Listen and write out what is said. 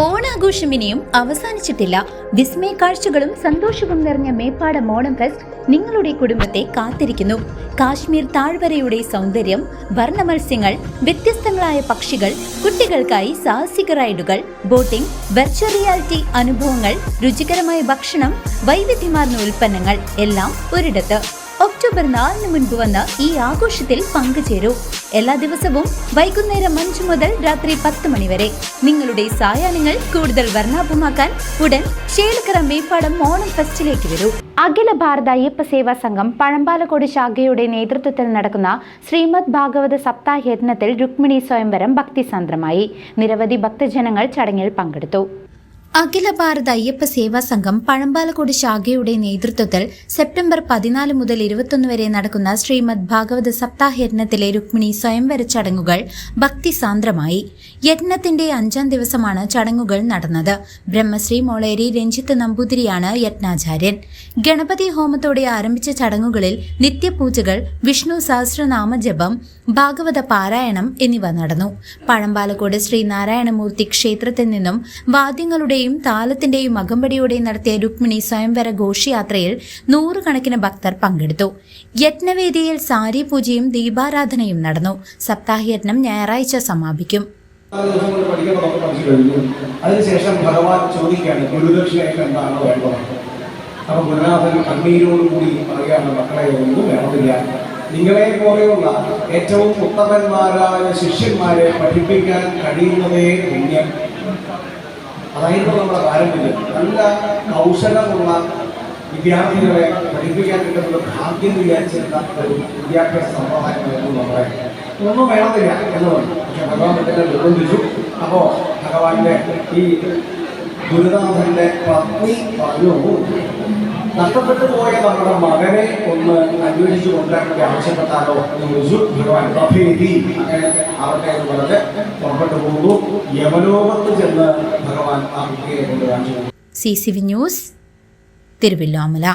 ഓണാഘോഷം ഇനിയും അവസാനിച്ചിട്ടില്ല. വിസ്മയ കാഴ്ചകളും സന്തോഷവും നിറഞ്ഞ മേപ്പാടം ഓണം ഫെസ്റ്റ് നിങ്ങളുടെ കുടുംബത്തെ കാത്തിരിക്കുന്നു. കാശ്മീർ താഴ്വരയുടെ സൗന്ദര്യം, വർണ്ണമത്സ്യങ്ങൾ, വ്യത്യസ്തങ്ങളായ പക്ഷികൾ, കുട്ടികൾക്കായി സാഹസിക റൈഡുകൾ, ബോട്ടിംഗ്, വെർച്വൽ റിയാലിറ്റി അനുഭവങ്ങൾ, രുചികരമായ ഭക്ഷണം, വൈവിധ്യമാർന്ന ഉൽപ്പന്നങ്ങൾ എല്ലാം ഒരിടത്ത്. ഒക്ടോബർ 4 മുൻപ് വന്ന് ഈ ആഘോഷത്തിൽ പങ്കുചേരൂ. എല്ലാ ദിവസവും വൈകുന്നേരം 5 മുതൽ രാത്രി 10 മണി വരെ. നിങ്ങളുടെ സായാഹ്നങ്ങൾ കൂടുതൽ വർണ്ണാഭമാക്കാൻ ഉടൻ ചേലക്കര മേപ്പാടം ഓണം ഫെസ്റ്റിലേക്ക് വരൂ. അഖില ഭാരത അയ്യപ്പ സേവാ സംഘം പഴമ്പാലക്കോട് ശാഖയുടെ നേതൃത്വത്തിൽ നടക്കുന്ന ശ്രീമദ് ഭാഗവത സപ്താഹ യജ്ഞത്തിൽ രുക്മിണി സ്വയംവരം ഭക്തിസാന്ദ്രമായി. നിരവധി ഭക്തജനങ്ങൾ ചടങ്ങിൽ പങ്കെടുത്തു. അഖില ഭാരത അയ്യപ്പ സേവാ സംഘം പഴമ്പാലക്കോട് ശാഖയുടെ നേതൃത്വത്തിൽ സെപ്റ്റംബർ 14 മുതൽ 21 വരെ നടക്കുന്ന ശ്രീമദ് ഭാഗവത സപ്താഹ യജ്ഞത്തിലെ രുക്മിണി സ്വയംവര ചടങ്ങുകൾ ഭക്തിസാന്ദ്രമായി. യജ്ഞത്തിന്റെ 5ാം ദിവസമാണ് ചടങ്ങുകൾ നടന്നത്. ബ്രഹ്മശ്രീ മോളേരി രഞ്ജിത്ത് നമ്പൂതിരിയാണ് യജ്ഞാചാര്യൻ. ഗണപതി ഹോമത്തോടെ ആരംഭിച്ച ചടങ്ങുകളിൽ നിത്യപൂജകൾ, വിഷ്ണു സഹസ്രനാമ ജപം, ഭാഗവത പാരായണം എന്നിവ നടന്നു. പഴമ്പാലക്കോട് ശ്രീനാരായണമൂർത്തി ക്ഷേത്രത്തിൽ നിന്നും വാദ്യങ്ങളുടെയും താലത്തിന്റെയും അകമ്പടിയോടെ നടത്തിയ രുക്മിണി സ്വയംവര ഘോഷയാത്രയിൽ 100 കണക്കിന് ഭക്തർ പങ്കെടുത്തു. യജ്ഞവേദിയിൽ സാരി പൂജയും ദീപാരാധനയും നടന്നു. സപ്താഹയജ്ഞം ഞായറാഴ്ച സമാപിക്കും. അതിനുശേഷം ഭഗവാൻ ചോദിക്കുകയാണ്, ഗുരുദക്ഷിണയ്ക്ക് എന്താണോ വേണ്ടത്. അപ്പൊ ഗുരുനാഥൻ കണ്ണീരോടുകൂടി പറയുകയാണ്, മക്കളെ ഒന്നും വേണമെന്നില്ല, നിങ്ങളെ പോലെയുള്ള ഏറ്റവും ഉത്തമന്മാരായ ശിഷ്യന്മാരെ പഠിപ്പിക്കാൻ കഴിയുന്നതേ പുണ്യം. അതായിരുന്നു നമ്മുടെ പാരമ്പര്യം. നല്ല കൗശലമുള്ള വിദ്യാർത്ഥികളെ പഠിപ്പിക്കാൻ കിട്ടുന്നത് ഭാഗ്യം വിചാരിച്ചിരുന്ന ഒരു വിദ്യാഭ്യാസ സമ്പ്രദായമായിരുന്നു നമ്മുടെ. ഒന്നും വേണമെന്നില്ല എന്ന് പറഞ്ഞു. പക്ഷെ ഭഗവാൻ തന്നെ നിർബന്ധിച്ചു. അപ്പോൾ ഭഗവാന്റെ ഈ ഗുരുനാഥന്റെ പത്നി പറഞ്ഞു, നഷ്ടപ്പെട്ടു പോയ നമ്മുടെ മകനെ ഒന്ന് അന്വേഷിച്ചു കൊണ്ടുവരാൻ ആവശ്യപ്പെട്ടാലോ എന്ന് ചോദിച്ചു. ഭഗവാൻ പ്രഭേദി അങ്ങനെ അവരുടെ എന്ന് പറഞ്ഞ് പുറപ്പെട്ടു പോകുന്നു. യമലോകത്ത് ചെന്ന് ഭഗവാൻ ആ കുട്ടിയെ കൊണ്ടുവരാൻ. CCV news, Thiruvilwamala.